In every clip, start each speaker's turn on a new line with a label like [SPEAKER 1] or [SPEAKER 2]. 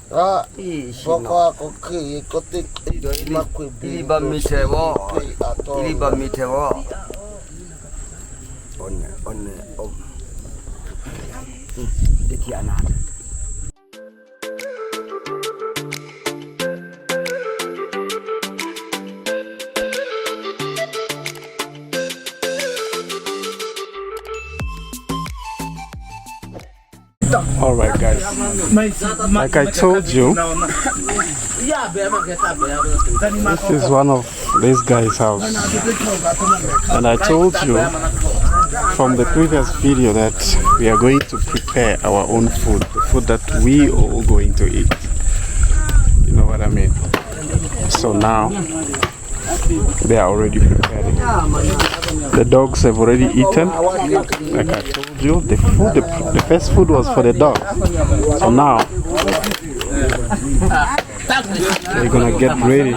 [SPEAKER 1] Boko koki kotik
[SPEAKER 2] iliba mitewo on detiana.
[SPEAKER 3] All right, guys. Like I told you, this is one of this guy's house, and I told you from the previous video that we are going to prepare our own food, the food that we all going to eat. You know what I mean? So now they are already preparing. The dogs have already eaten. Like I told you, the first food was for the dog. So now they're gonna get ready.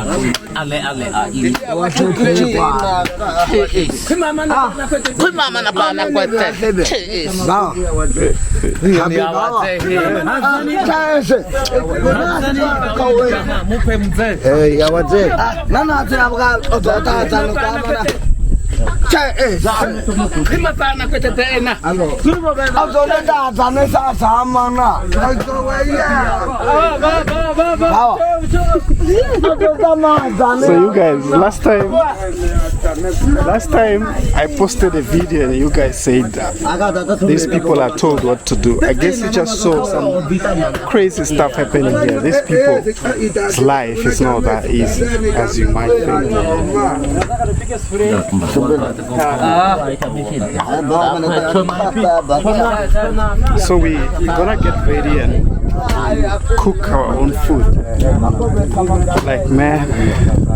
[SPEAKER 3] So you guys, last time I posted a video and you guys said these people are told what to do. I guess you just saw some crazy stuff happening here. These people's life is not that easy as you might think. So we're gonna get ready and cook our own food. Like, man,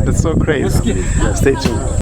[SPEAKER 3] it's so crazy. Stay tuned.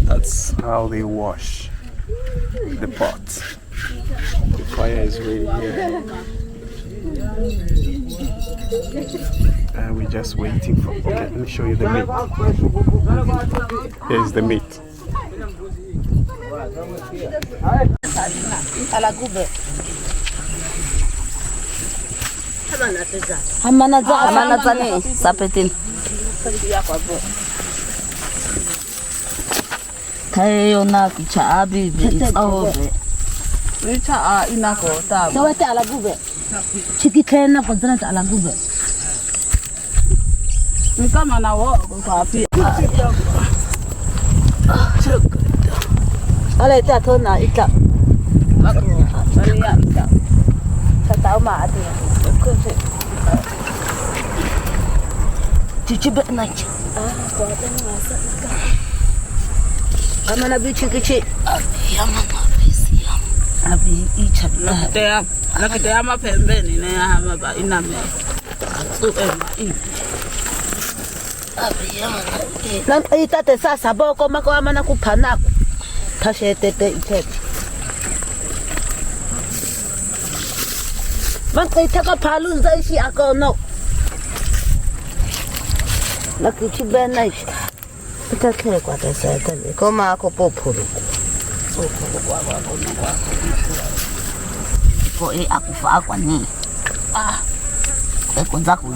[SPEAKER 3] That's how they wash the pot. The fire is ready here. And we're just waiting for... Okay, let me show you the meat. Here's the meat.
[SPEAKER 4] Tayona kichabi bisobe. Richa inako ta. Sawate ala gube. Chikitena fadhana ta ala gube. Nikama na wo kwa pia. Ale ta thona ita. Bari ya ita. Tatau ma ati. Kunse. Chichibe na chi. Kwa tena asa. Amana bichi kichi. Yamana bisi yam. Abi icha naktea mapembeni na hama ba iname. Abi yamana. Nan itate sasa boko mako amana kuphana. Thashetete itete. Man kaitaka phalu zaishi akono. Nakichi benaishi. Itakhe kwa tesa koma ako populu.
[SPEAKER 5] Ko aku fa kwa ni. Kwanza ku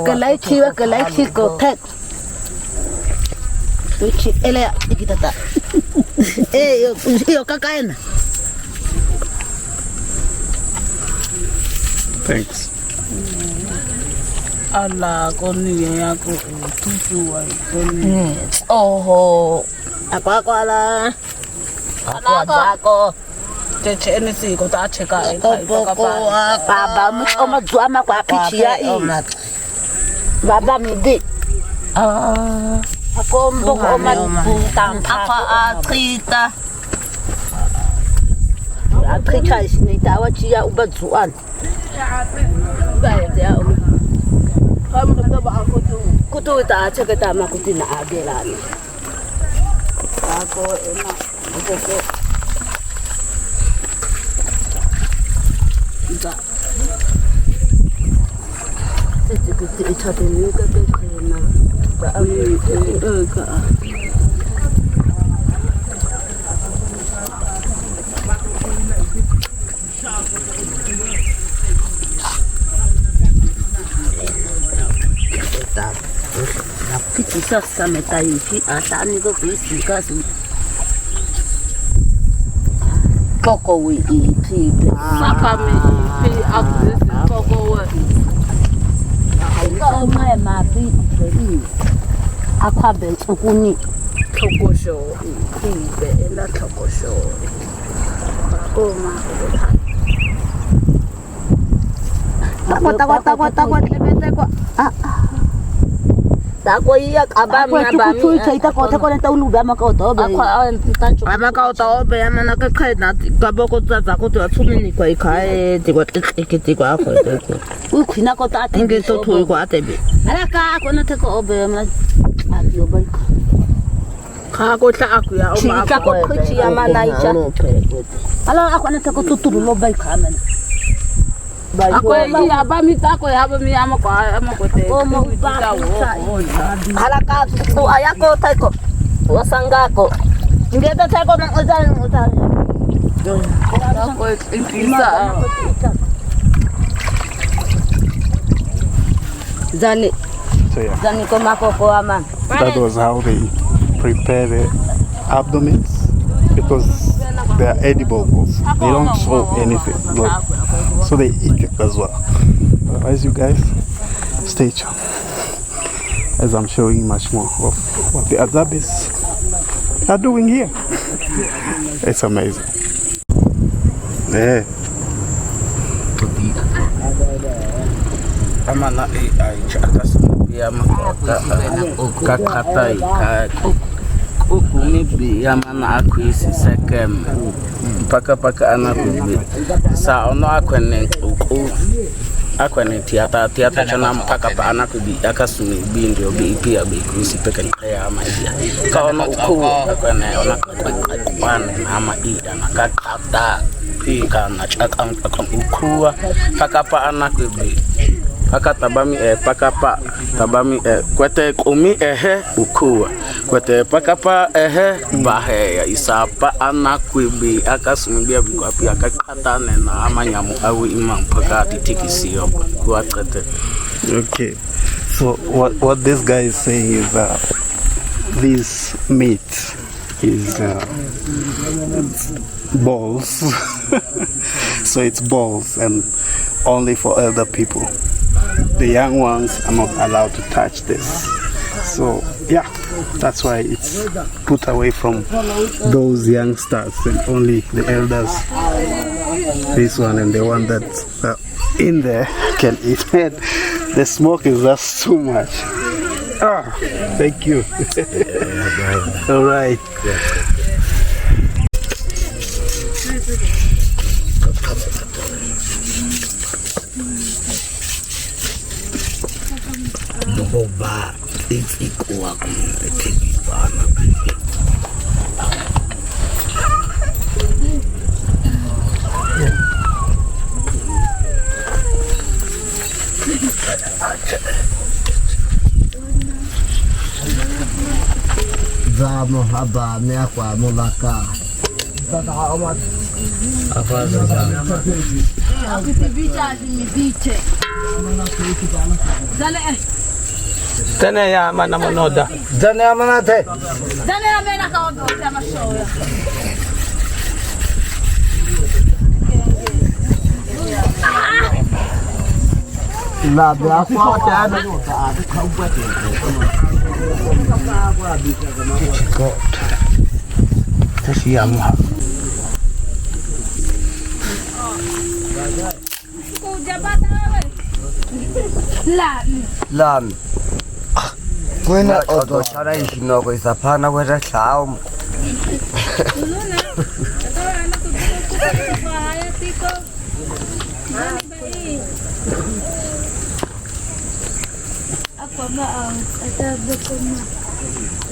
[SPEAKER 5] Kalai ko tek. Uchi ele ikitata. Yo kakaena.
[SPEAKER 3] Thanks.
[SPEAKER 4] Ala koni ya ko tutu wa koni.
[SPEAKER 5] Oh. Ako ala. Ako.
[SPEAKER 4] Cheche ni si ko ta cheka e
[SPEAKER 5] kai ka pa. Baba mu oma dzama kwa pichia I. Baba mi di. Ako mbo ko man apa atrita. Atrita isini tawa chia ubadzuan. Ba ya o. Kamu dah bawa kutu tak cakap tak mak kutu nak ada lah ni. Aku enak, aku. Tak. Jadi kutu itu ada ni kan kena. Tak ambil ke. Kita sama tahu si asal ni ko kuisi kasu. Koko wi iti.
[SPEAKER 4] Saka me pi aku koko wa.
[SPEAKER 5] Kau mai mapi beri. Aku abel ukuni.
[SPEAKER 4] Koko show. Pi be enda koko show. Oh ma.
[SPEAKER 5] Takut lebih Tako iya abami
[SPEAKER 4] Aku cerita kota kau tahu lu bama kau tahu be. Bama kau tahu be mana ke kai na kabo kau tahu tu cumi ni kau kai tiga tiga aku.
[SPEAKER 5] Ukina kau tahu
[SPEAKER 4] Inge tu tu kau ate be.
[SPEAKER 5] Alaka aku nanti kau be mana adio baik.
[SPEAKER 4] Kau tak aku ya oma.
[SPEAKER 5] Cika kau kerja mana ija. Kalau aku nanti kau tutur lo baik kamen.
[SPEAKER 4] Aku ini abami tak aku abami ama kau te.
[SPEAKER 5] Oh mau Alaka tu ayako taiko. Wasanga ko. Inge tu taiko nang utan.
[SPEAKER 4] Aku ingkisa.
[SPEAKER 5] Zani.
[SPEAKER 3] So yeah,
[SPEAKER 5] Zani ko mako ko aman.
[SPEAKER 3] that was how they prepare the abdomens because they are edible balls. They don't show anything, like, so they eat it as well. Otherwise, you guys stay tuned as I'm showing much more of what the Hadzabes are doing here. It's amazing. Yeah.
[SPEAKER 2] Amana ai chaka sumbi kakata ukumi bi amana akwisi sekem paka anakubi sa ono akwane tiata chana paka anakubi akasumi bi ndio bi pia bi kusi peke ya maisha ka ono uku akwane ona kwane na ama ida na kakata pika na chaka ukua paka anakubi Paka tabami pakapa tabami kwete kumi ukua kwete pakapa bahe ya isapa anakwibi akasumbia bikwapi akakatane na amanyamu awi imam paka titikisi yobo kuatrete.
[SPEAKER 3] Okay. So what this guy is saying is this meat is balls. So it's balls and only for elder people. The young ones are not allowed to touch this. So yeah, that's why it's put away from those youngsters and only the elders. This one and the one that's in there can eat it. The smoke is just too much. Ah, thank you. All right.
[SPEAKER 2] Boba, it's equal. Bana.
[SPEAKER 1] zamo haba meakwa mulaka. Tata omat. Apa zamo?
[SPEAKER 5] Aku tibicha dimidiche.
[SPEAKER 2] Tena ya mana manoda.
[SPEAKER 1] Jane amana the.
[SPEAKER 5] Dane amena kaondo kama shoya.
[SPEAKER 1] La meakwa jana. Tasiyamha. Lam. Kwena odo chara ishino ko isapana kweta chao.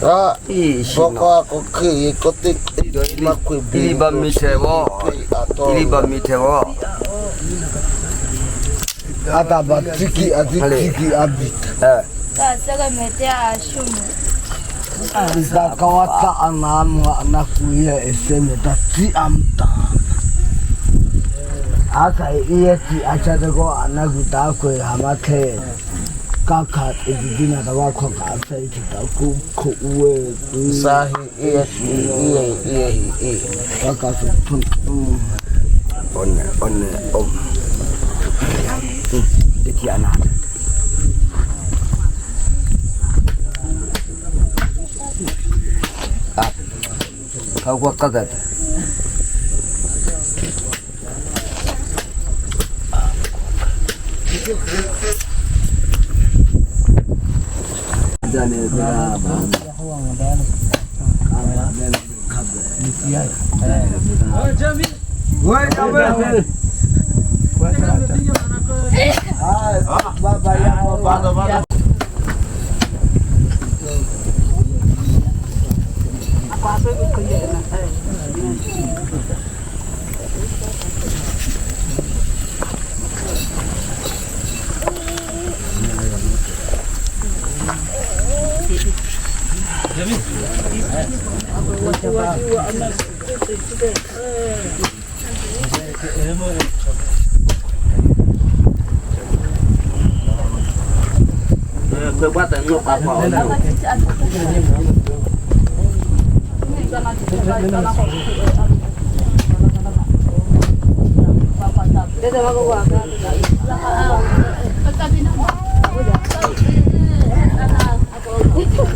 [SPEAKER 1] Ah, boko koki kotik iliba mitewo. Ada batiki adiki abita.
[SPEAKER 5] Sasa metea shumu.
[SPEAKER 1] Isa kawata anamu anakuya eseme tati amta. Aka iyeti achadego anaguta ko hamake. Kaka idina dawa ko ka sai kita ku uwe sahi iye kaka tun onne Dikiana. Kau gua kaget. Jane berapa? Oh Jami. Woi kamu. Baba ya baba.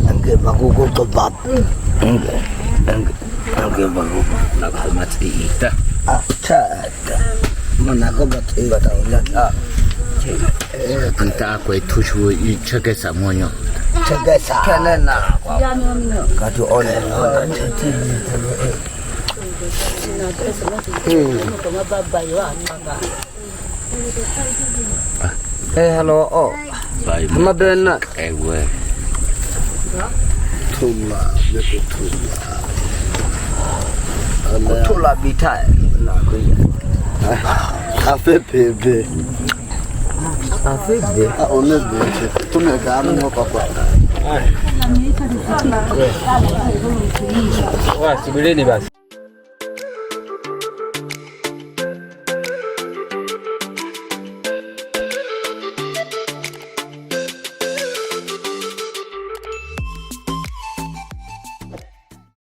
[SPEAKER 1] Enggak bagus kebab. Enggak bagus.
[SPEAKER 2] Nak mati ita.
[SPEAKER 1] Acha. Mana kebab ita.
[SPEAKER 2] Anta aku itu cuma cakap semuanya.
[SPEAKER 1] Cakap kenana. Kadu oleh. Hello. Oh.
[SPEAKER 2] Baik.
[SPEAKER 1] Mana benar?
[SPEAKER 2] Gue.
[SPEAKER 1] Tula bitai. Afe bebe. Afe bebe. One bebe. Tume kama mo papa.
[SPEAKER 2] Wah, subiri ni basi.